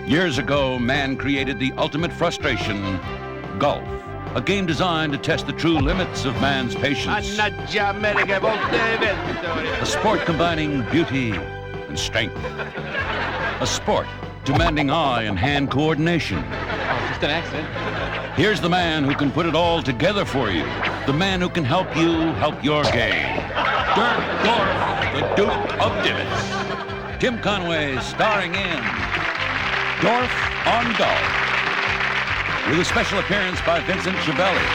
Years ago, man created the ultimate frustration, golf. A game designed to test the true limits of man's patience. A sport combining beauty and strength. A sport demanding eye and hand coordination. Oh, just an accident. Here's the man who can put it all together for you. The man who can help you help your game. Dorf, the Duke of Divots. Tim Conway starring in Dorf on Golf, with a special appearance by Vincent Schiavelli.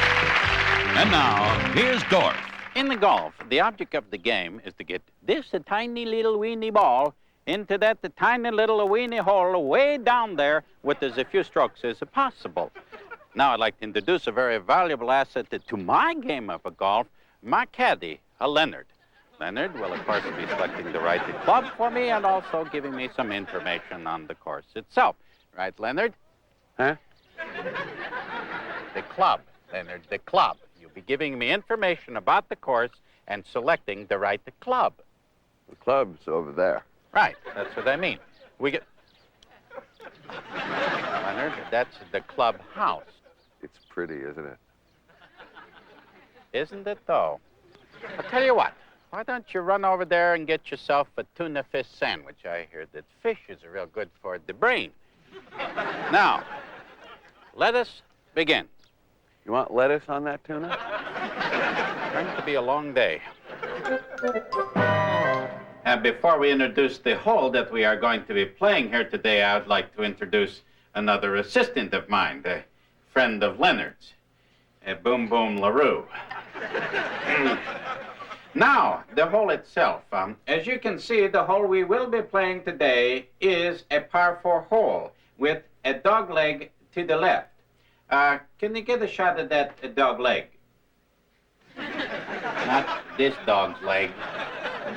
And now, here's Dorf. In the golf, the object of the game is to get this a tiny little weeny ball into that the tiny little weeny hole way down there with as few strokes as possible. Now I'd like to introduce a very valuable asset to my game of golf, my caddy, Leonard. Leonard will, of course, be selecting the right club for me and also giving me some information on the course itself. Right, Leonard? Huh? The club, Leonard, the club. You'll be giving me information about the course and selecting the right club. The club's over there. Right, that's what I mean. We get... Leonard, that's the club house. It's pretty, isn't it? Isn't it, though? I'll tell you what. Why don't you run over there and get yourself a tuna fish sandwich? I hear that fish is real good for the brain. Now, let us begin. You want lettuce on that tuna? It's going to be a long day. And before we introduce the hole that we are going to be playing here today, I would like to introduce another assistant of mine, a friend of Leonard's, Boom Boom LaRue. Now, the hole itself. As you can see, the hole we will be playing today is a par 4 hole with a dog leg to the left. Can you get a shot at that dog leg? Not this dog's leg.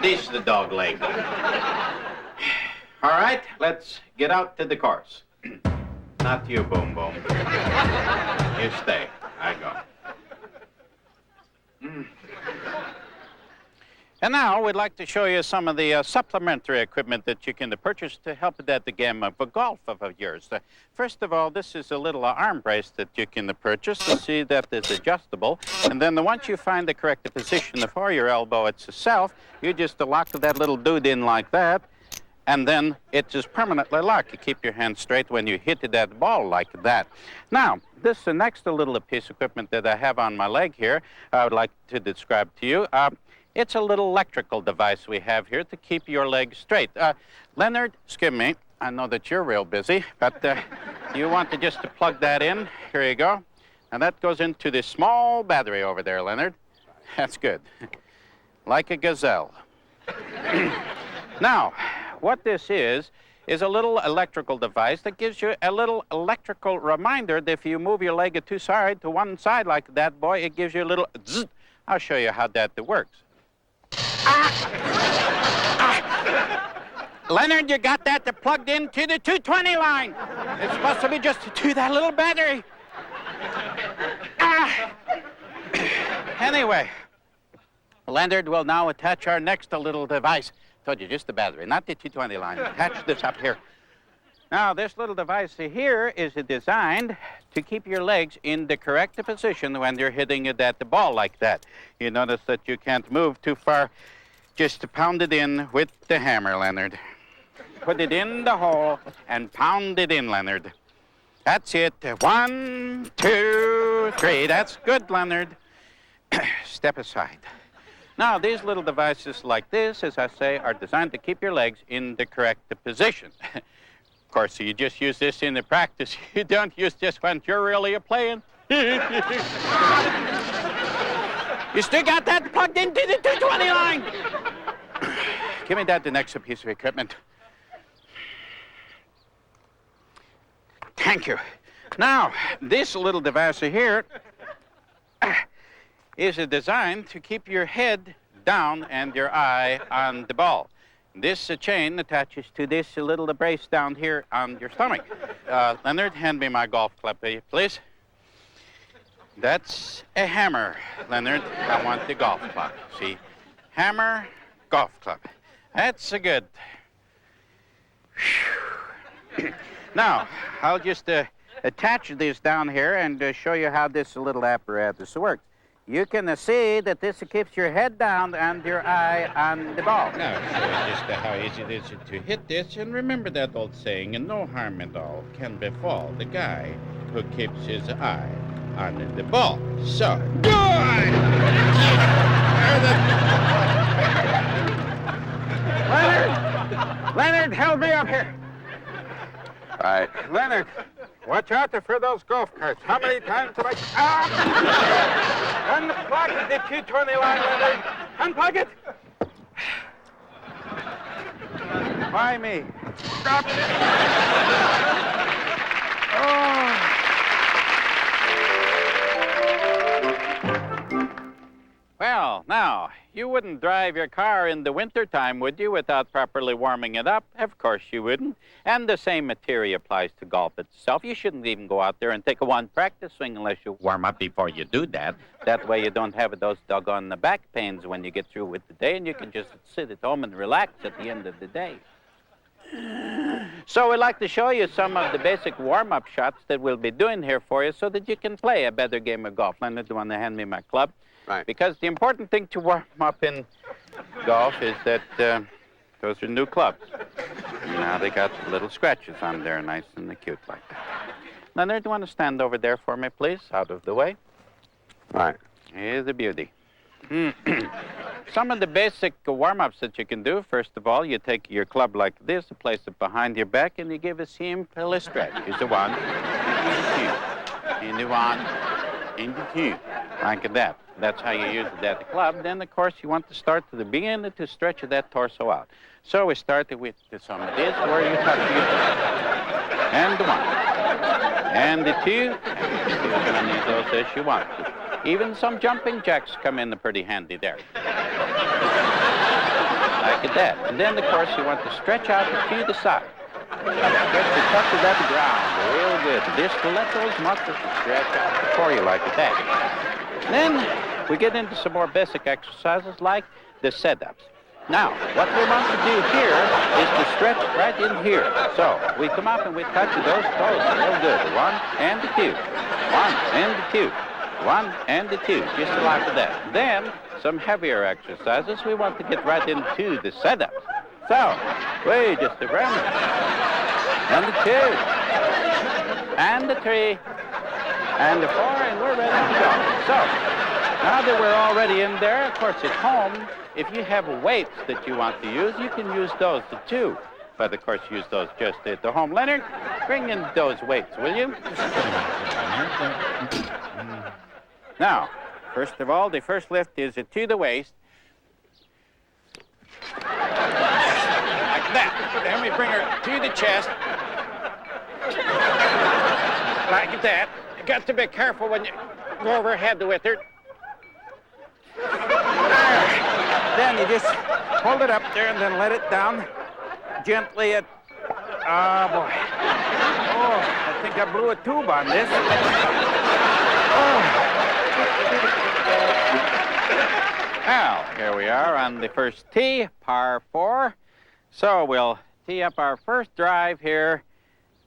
This the dog leg. All right, let's get out to the course. Not you, Boom Boom. You stay. I go. And now we'd like to show you some of the supplementary equipment that you can purchase to help at the game of golf of yours. First of all, this is a little arm brace that you can purchase to see that it's adjustable. And then once you find the correct position for your elbow itself, you just lock that little dude in like that, and then it is permanently locked. You keep your hand straight when you hit that ball like that. Now, this next little piece of equipment that I have on my leg here, I would like to describe to you. It's a little electrical device we have here to keep your leg straight. Leonard, excuse me, I know that you're real busy, but you want to just plug that in. Here you go. And that goes into this small battery over there, Leonard. That's good. Like a gazelle. Now, what this is a little electrical device that gives you a little electrical reminder that if you move your leg to one side like that, boy, it gives you a little zzz. I'll show you how that works. Leonard, you got that plugged into the 220 line. It's supposed to be just to that little battery. Anyway, Leonard will now attach our next little device. Told you, just the battery, not the 220 line. Attach this up here. Now, this little device here is designed to keep your legs in the correct position when you're hitting the ball like that. You notice that you can't move too far. Just pound it in with the hammer, Leonard. Put it in the hole and pound it in, Leonard. That's it. 1, 2, 3. That's good, Leonard. Step aside. Now, these little devices like this, as I say, are designed to keep your legs in the correct position. Of course, you just use this in the practice. You don't use this when you're really playing. You still got that plugged into the 220 line. Give me the next piece of equipment. Thank you. Now, this little device here is designed to keep your head down and your eye on the ball. This chain attaches to this little brace down here on your stomach. Leonard, hand me my golf club, please. That's a hammer, Leonard. I want the golf club. See? Hammer, golf club. That's good. Now, I'll just attach these down here and show you how this little apparatus works. You can see that this keeps your head down and your eye on the ball. Now, show you just how easy it is to hit this. And remember that old saying, and no harm at all can befall the guy who keeps his eye on the ball. So, Leonard, help me up here. All right. Leonard, watch out for those golf carts. How many times have I... Unplug the 220 line, Leonard. Unplug it. Why me? Stop. Well, now, you wouldn't drive your car in the wintertime, would you, without properly warming it up? Of course you wouldn't. And the same material applies to golf itself. You shouldn't even go out there and take one practice swing unless you warm up before you do that. That way you don't have those doggone back pains when you get through with the day, and you can just sit at home and relax at the end of the day. So we'd like to show you some of the basic warm-up shots that we'll be doing here for you so that you can play a better game of golf. Leonard, do you want to hand me my club? Right. Because the important thing to warm up in golf is that those are new clubs. Now they got little scratches on there, nice and cute like that. Leonard, do you want to stand over there for me, please? Out of the way. Right. Here's a beauty. Some of the basic warm-ups that you can do, first of all, you take your club like this, place it behind your back, and you give a simple stretch. Here's the one, and the one, and the two, like that. That's how you use that club. Then, of course, you want to start to the beginning to stretch that torso out. So we started with some of this, where you touch your and the one, and the two, and you're going to need those as you want to. Even some jumping jacks come in pretty handy there. Like that. And then, of course, you want to stretch out to the side. Stretch the top of that ground real good. Just to let those muscles stretch out before you like that. Then we get into some more basic exercises like the sit-ups. Now, what we want to do here is to stretch right in here. So we come up and we touch those toes real good. One and the two. One and the two. One and the two. Just like that. Then some heavier exercises. We want to get right into the sit-ups. So, wait just a moment. And the two. And the three. And the four, and we're ready to go. So, now that we're already in there, of course, at home, if you have weights that you want to use, you can use those too. But, of course, use those just at the home. Leonard, bring in those weights, will you? Now, first of all, the first lift is to the waist. Like that. Then we bring her to the chest. Like that. You got to be careful when you go overhead with her. Then you just hold it up there and then let it down gently at... Oh, boy. Oh, I think I blew a tube on this. Oh. Now, here we are on the first tee, par 4. So we'll tee up our first drive here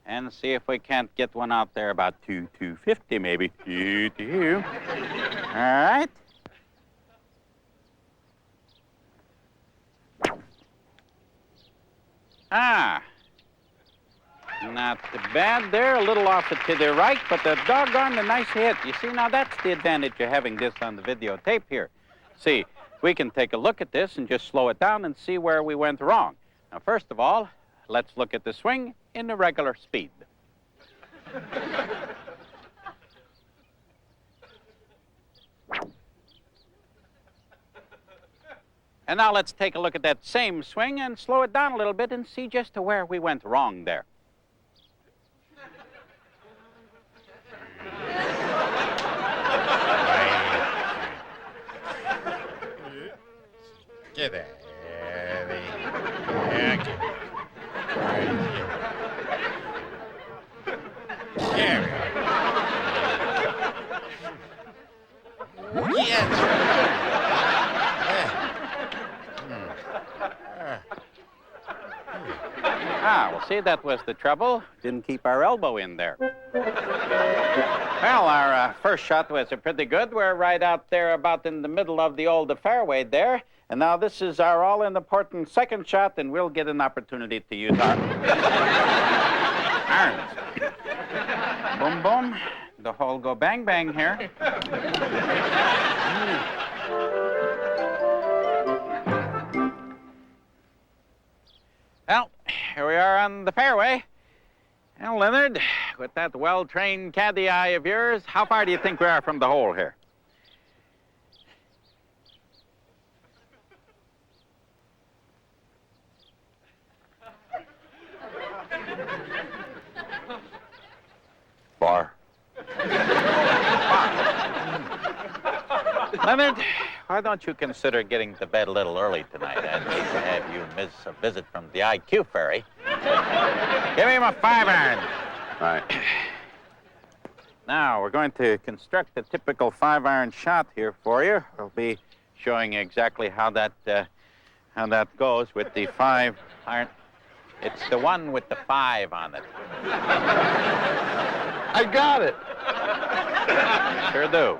and see if we can't get one out there about 250 maybe. 2. All right. Not bad there, a little off it to the right, but the doggone, a nice hit. You see, now that's the advantage of having this on the videotape here. See, we can take a look at this and just slow it down and see where we went wrong. Now, first of all, let's look at the swing in the regular speed. And now let's take a look at that same swing and slow it down a little bit and see just to where we went wrong there. Get it. Well, see, that was the trouble. Didn't keep our elbow in there. Well, our first shot was pretty good. We're right out there about in the middle of the old fairway there. And now this is our all-important second shot, and we'll get an opportunity to use our irons. Boom, boom. The hole go bang, bang here. Well, here we are on the fairway. Well, Leonard, with that well-trained caddy eye of yours, how far do you think we are from the hole here? Bar. Leonard, why don't you consider getting to bed a little early tonight? I'd hate to have you miss a visit from the IQ fairy. Give him a 5-iron. Right. Now, we're going to construct a typical 5-iron shot here for you. We'll be showing you exactly how that goes with the 5-iron. It's the one with the 5 on it. I got it. Sure do.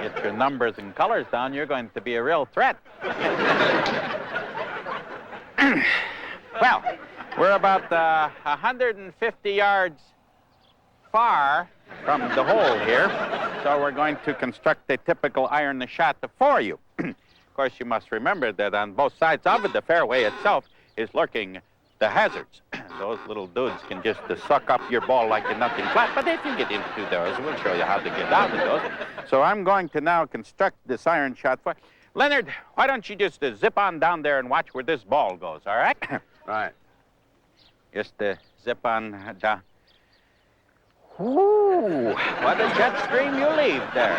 Get your numbers and colors down, you're going to be a real threat. Well, we're about 150 yards far from the hole here, so we're going to construct a typical iron shot for you. Of course, you must remember that on both sides of it, the fairway itself is lurking the hazards. Those little dudes can just suck up your ball like you're nothing flat, but if you get into those, we'll show you how to get out of those. So I'm going to now construct this iron shot for Leonard, why don't you just zip on down there and watch where this ball goes, all right? Right. Just zip on down. Ooh, what a jet stream you leave there.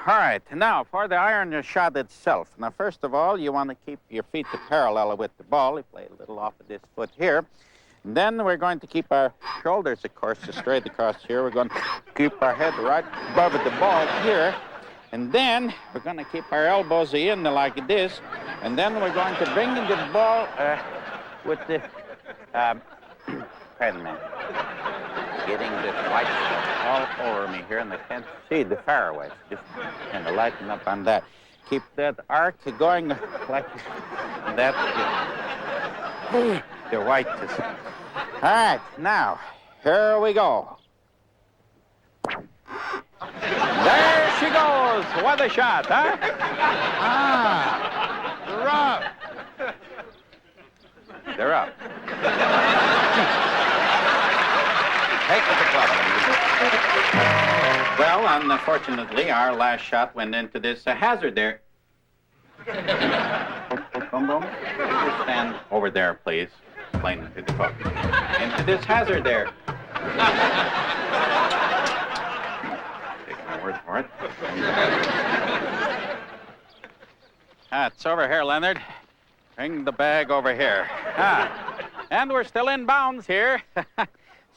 All right, now for the iron shot itself. Now, first of all, you want to keep your feet parallel with the ball. You play a little off of this foot here. And then we're going to keep our shoulders, of course, straight across here. We're going to keep our head right above the ball here. And then we're going to keep our elbows in like this. And then we're going to bring the ball with the... pardon me. Getting this white stuff all over me here, and I can't see the fairway. Just kind of lighten up on that. Keep that arc going like that. The white is... All right, now, here we go. There she goes. What a shot, huh? Rough. They're up. Take the club. Well, unfortunately, our last shot went into this hazard there. Boom, boom. Just stand over there, please. Explain it to the folks. Into this hazard there. Take my word for it. It's over here, Leonard. Bring the bag over here. And we're still in bounds here.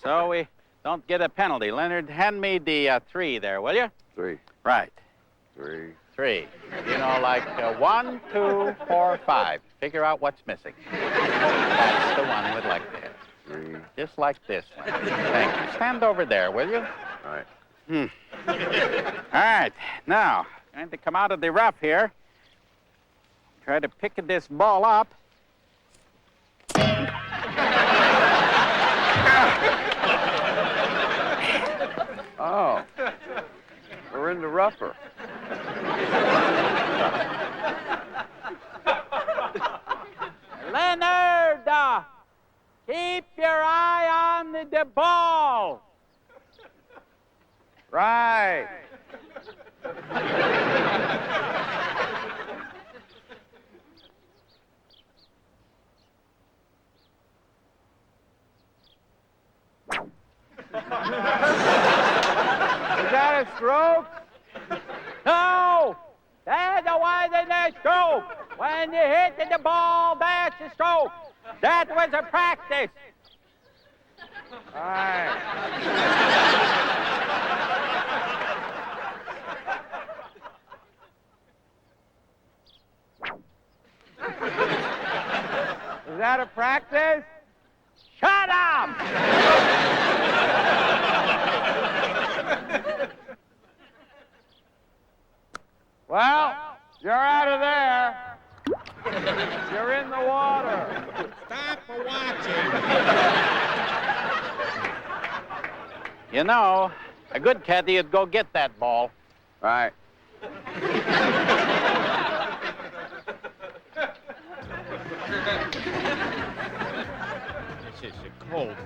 So we don't get a penalty. Leonard, hand me the 3 there, will you? 3. Right. 3. 3. You know, like 1, 2, 4, 5. Figure out what's missing. That's the one we'd like to hit. 3. Just like this one. Thank you. Stand over there, will you? All right. All right. Now, going to come out of the rough here. Try to pick this ball up. Oh. We're in the rougher. Leonard, keep your eye on the ball. Right. Is that a stroke? No! That's a wasn't a stroke. When you hit the ball, that's a stroke. That was a practice. All right. Is that a practice? Shut up! Well, you're out of there. You're in the water. Stop watching. You know, a good caddy would go get that ball. Right. This is cold.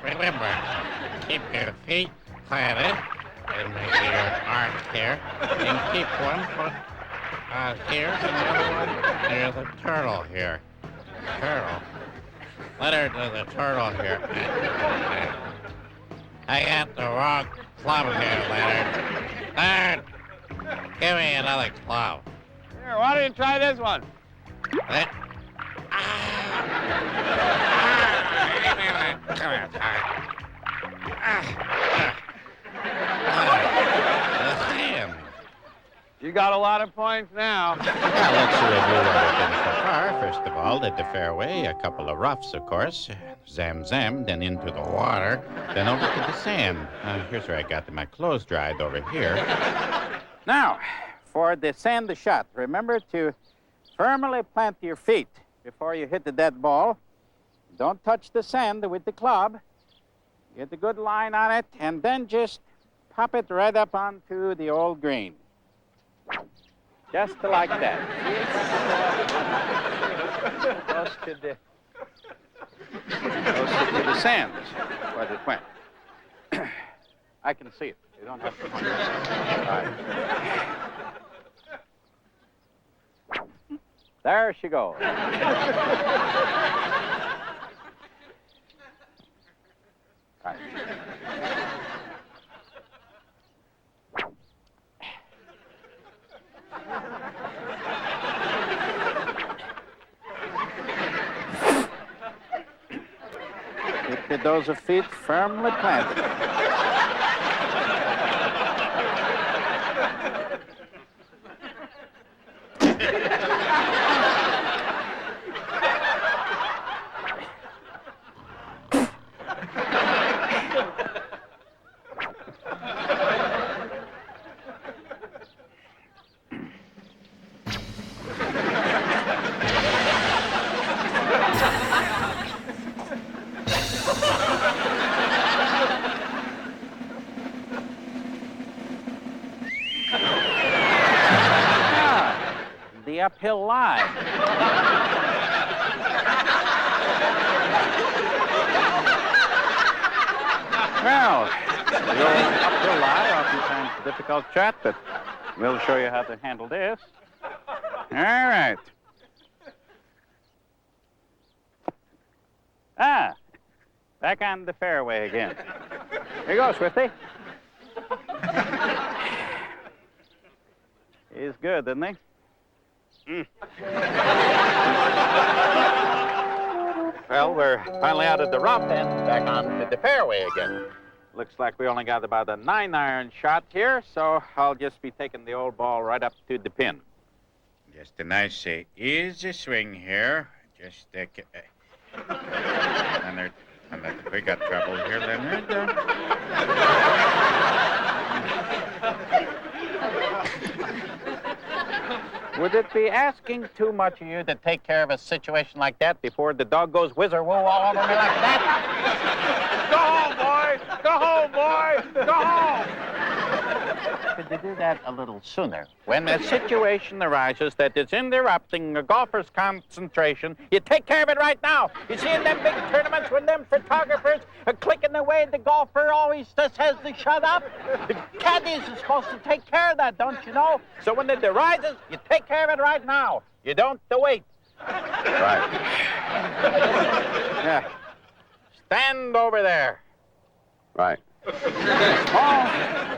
Remember, keep your feet planted and make your arms here, and keep one foot here and the other one near the turtle here. Turtle. Let her do the turtle here. I got the wrong club here, Leonard. Leonard, give me another club. Here, why don't you try this one? Let- Come on, the sand. You got a lot of points now. Well, let's review what we've done so far. First of all, at the fairway, a couple of roughs, of course. Zam, zam, then into the water, then over to the sand. Here's where I got my clothes dried over here. Now, for the sand shot, remember to firmly plant your feet before you hit the dead ball. Don't touch the sand with the club. Get a good line on it, and then just pop it right up onto the old green. Just like that. Close to the sand where it went. I can see it. You don't have to point. All right. There she goes. Right. Keep those feet firmly planted. The uphill lie. Well, the old uphill lie, oftentimes a difficult shot, but we'll show you how to handle this. All right. Back on the fairway again. Here you go, Swifty. He's good, isn't he? Well, we're finally out of the rough and back on the fairway again. Looks like we only got about a 9-iron shot here, so I'll just be taking the old ball right up to the pin. Just a nice, easy swing here. Just, Leonard, we got trouble here, Leonard. Would it be asking too much of you to take care of a situation like that before the dog goes whizzer-woo all over me like that? Go home, boy! Go home, boy! Go home! Could you do that a little sooner? When a situation arises that is interrupting a golfer's concentration, you take care of it right now. You see in them big tournaments when them photographers are clicking away, the golfer always just has to shut up. The caddies are supposed to take care of that, don't you know? So when it arises, you take care of it right now. You don't wait. Right. Yeah. Stand over there. Right. Small,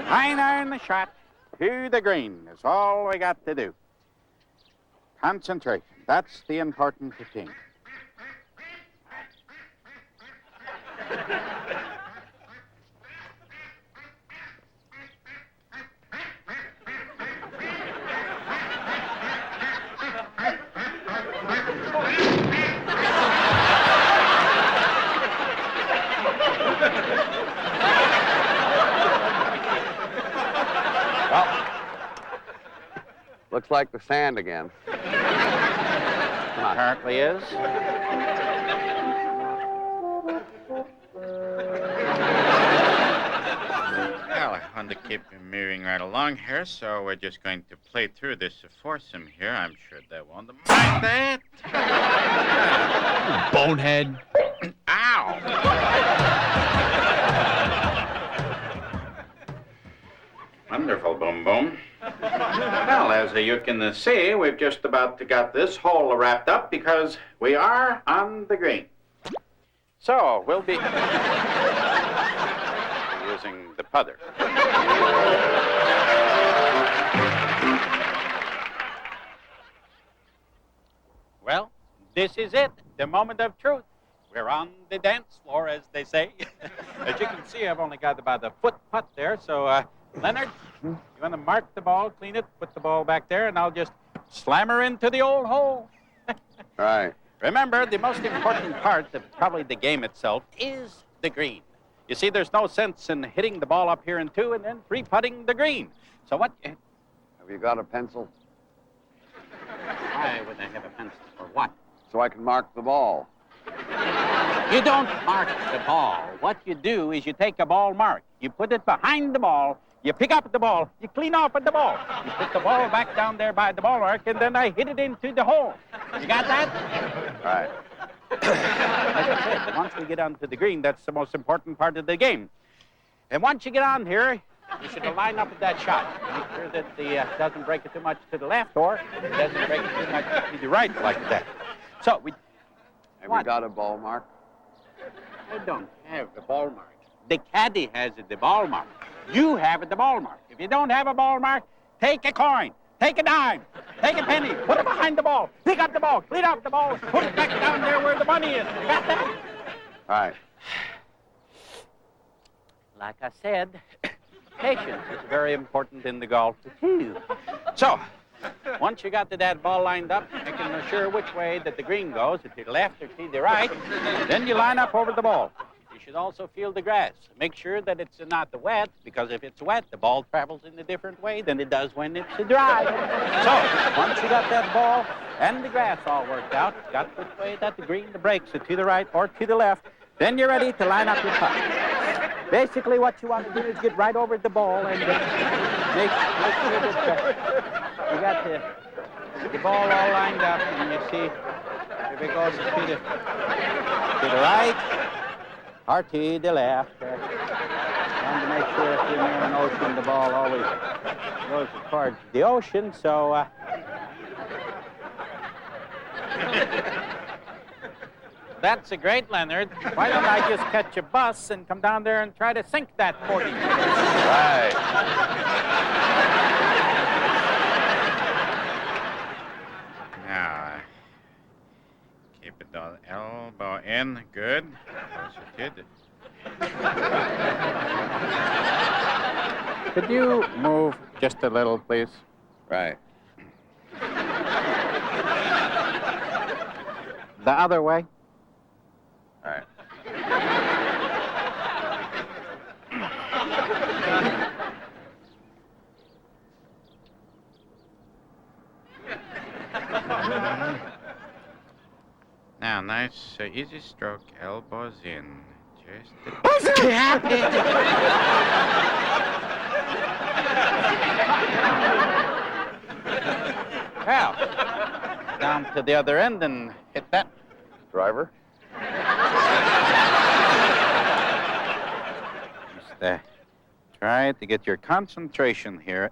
9-iron the shot to the green is all we got to do. Concentration. That's the important thing. Looks like the sand again. Apparently is. Well, I want to keep moving right along here, so we're just going to play through this foursome here. I'm sure they won't mind that. Bonehead. Ow! Wonderful, Boom Boom. Well, as you can see, we've just about got this hole wrapped up because we are on the green. So, we'll be using the putter. Well, this is it, the moment of truth. We're on the dance floor, as they say. As you can see, I've only got about a foot putt there, so, Leonard, you want to mark the ball, clean it, put the ball back there, and I'll just slam her into the old hole. Right. Remember, the most important part of probably the game itself is the green. You see, there's no sense in hitting the ball up here in two and then three-putting the green. So what... Have you got a pencil? Why would I have a pencil for what? So I can mark the ball. You don't mark the ball. What you do is you take a ball mark. You put it behind the ball. You pick up the ball. You clean off at the ball. You put the ball back down there by the ball mark, and then I hit it into the hole. You got that? Right. Like I said, once we get onto the green, that's the most important part of the game. And once you get on here, you should line up with that shot. Make sure that it doesn't break it too much to the left, or it doesn't break it too much to the right like that. So we... Have you got a ball mark? I don't have the ball mark. The caddy has the ball mark. You have the ball mark. If you don't have a ball mark, take a coin, take a dime, take a penny, put it behind the ball, pick up the ball, clean up the ball, put it back down there where the money is. You got that? Right. Like I said, patience is very important in the golf, too. So, once you got that ball lined up, I can assure which way that the green goes, to the left or to the right. Then you line up over the ball. You should also feel the grass. Make sure that it's not wet, because if it's wet, the ball travels in a different way than it does when it's dry. So, once you got that ball and the grass all worked out, got which way that the green breaks, to the right or to the left, then you're ready to line up your putt. Basically, what you want to do is get right over the ball and make sure that you got the ball all lined up, and you see if it goes to the right or to the left. And to make sure if you're near an ocean, the ball always goes towards the ocean. So, that's a great, Leonard. Why don't I just catch a bus and come down there and try to sink that 40? Right. Now, keep it on elbow in. Good. Close it. Could you move just a little, please? Right. The other way. All right. Now, nice, easy stroke, elbows in. Just Well, down to the other end and hit that. Driver? Just try to get your concentration here.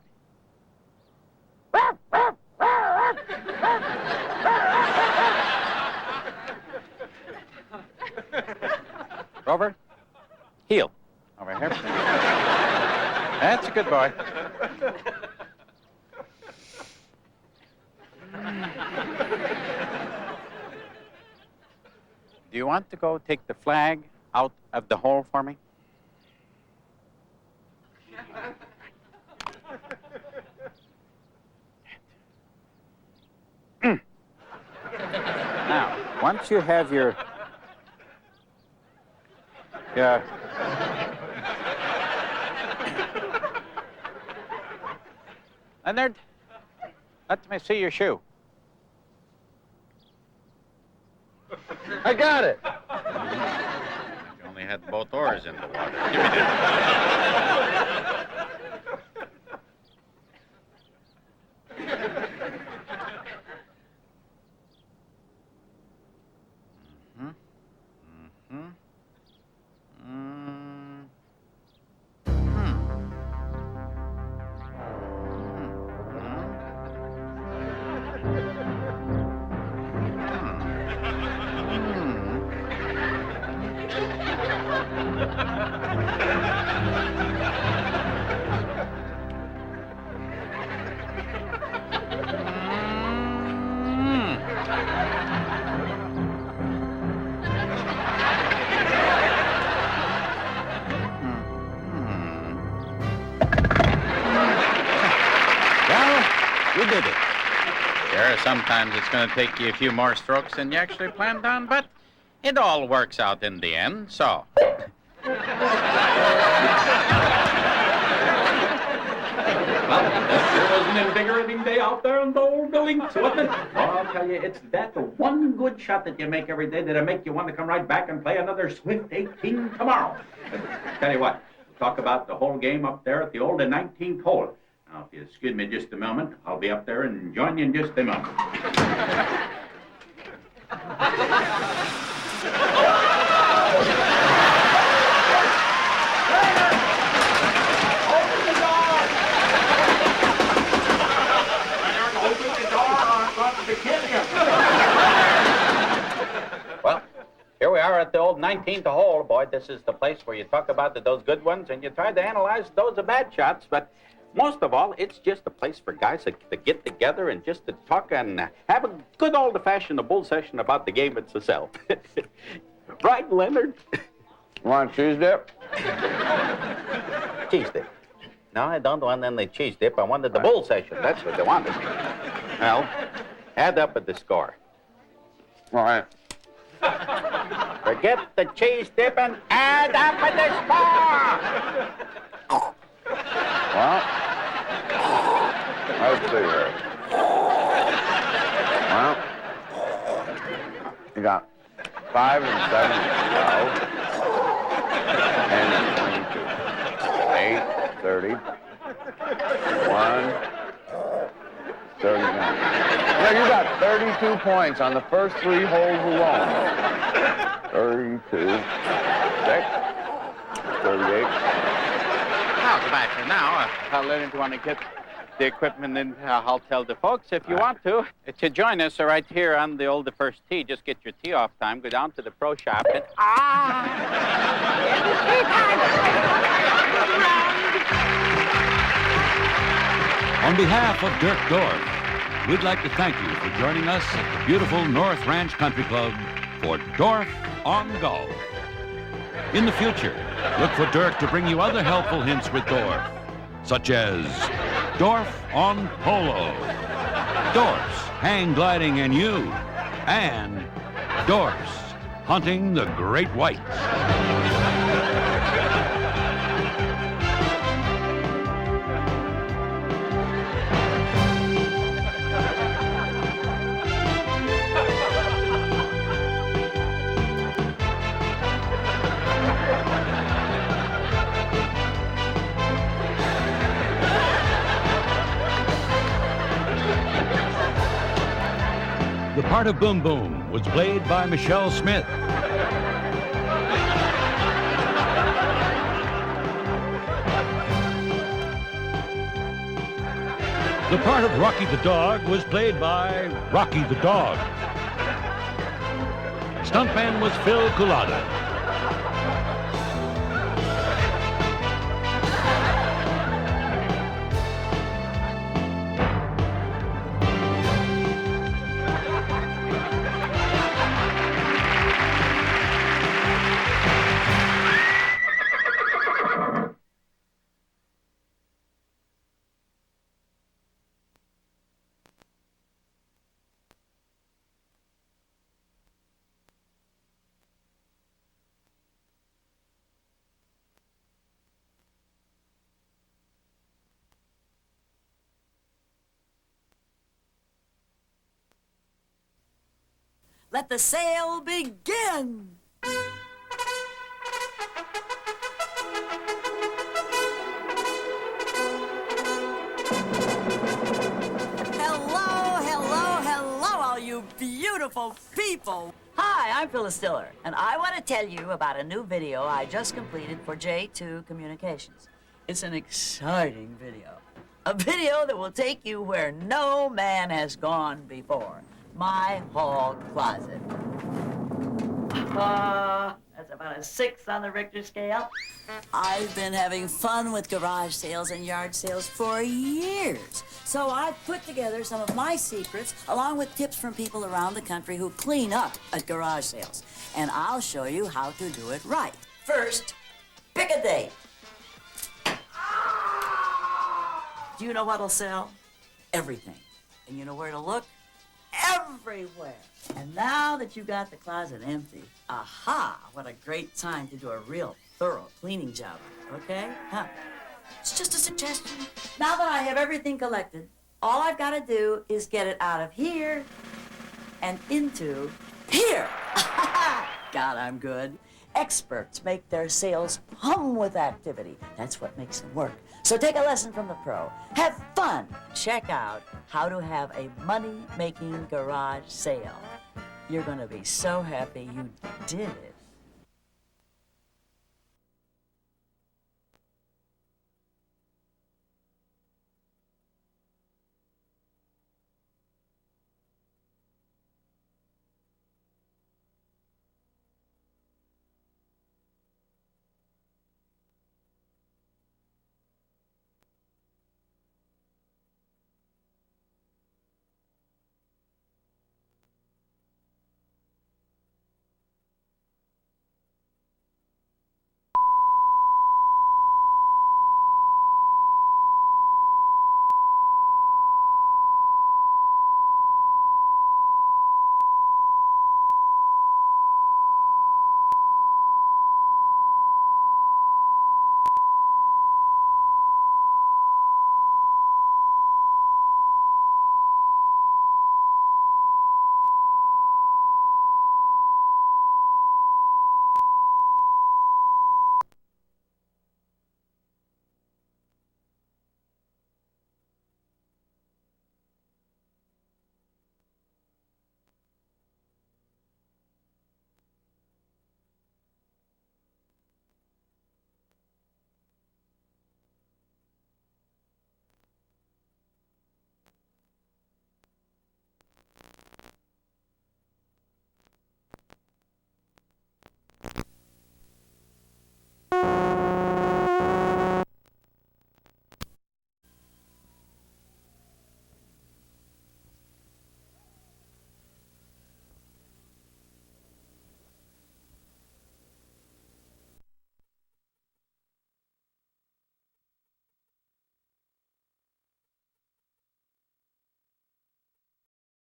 Rover, heel. Over here. That's a good boy. Do you want to go take the flag out of the hole for me? Now, once you have your Leonard, Let me see your shoe. I got it. You only had both oars in the water. Give me that. You did it. Sure, sometimes it's going to take you a few more strokes than you actually planned on, but it all works out in the end, so. Well, that sure was an invigorating day out there in the old links, wasn't it? Well, I'll tell you, it's that one good shot that you make every day that'll make you want to come right back and play another Swift 18 tomorrow. Tell you what, we'll talk about the whole game up there at the old 19th hole. Now, if you excuse me just a moment, I'll be up there and join you in just a moment. Well, here we are at the old 19th hole. Boy, this is the place where you talk about those good ones and you try to analyze those bad shots, but most of all, it's just a place for guys to get together and just to talk and have a good old-fashioned bull session about the game itself. Right, Leonard? Want cheese dip? Cheese dip. No, I don't want any cheese dip. I wanted the bull session. That's what they wanted. Well, add up at the score. All right. Forget the cheese dip and add up at the score! Well, let's see here. Well, you got 5 and 7 and 12, 10 and 22, 8, 30, 1, 39. Yeah, you got 32 points on the first 3 holes alone. 32, 6, 38. Now, Sebastian, Leonard, you want to get the equipment in? I'll tell the folks if you want to join us right here on the old first tee. Just get your tee off time, go down to the pro shop, and On behalf of Dirk Dorf, we'd like to thank you for joining us at the beautiful North Ranch Country Club for Dorf on Golf. In the future, look for Dirk to bring you other helpful hints with Dorf, such as Dorf on Polo, Dorf's hang gliding and you, and Dorf's hunting the great whites. The part of Boom Boom was played by Michelle Smith. The part of Rocky the Dog was played by Rocky the Dog. Stuntman was Phil Cullada. Let the sale begin. Hello, all you beautiful people. Hi, I'm Phyllis Diller, and I want to tell you about a new video I just completed for J2 Communications. It's an exciting video. A video that will take you where no man has gone before. My hall closet. That's about a 6 on the Richter scale. I've been having fun with garage sales and yard sales for years. So I've put together some of my secrets along with tips from people around the country who clean up at garage sales. And I'll show you how to do it right. First, pick a date. Do you know what'll sell? Everything. And you know where to look? Everywhere. And now that you got the closet empty, aha, what a great time to do a real thorough cleaning job, okay? Huh? It's just a suggestion. Now that I have everything collected, all I've got to do is get it out of here and into here. God, I'm good. Experts make their sales hum with activity. That's what makes them work. So take a lesson from the pro. Have fun. Check out how to have a money-making garage sale. You're going to be so happy you did it.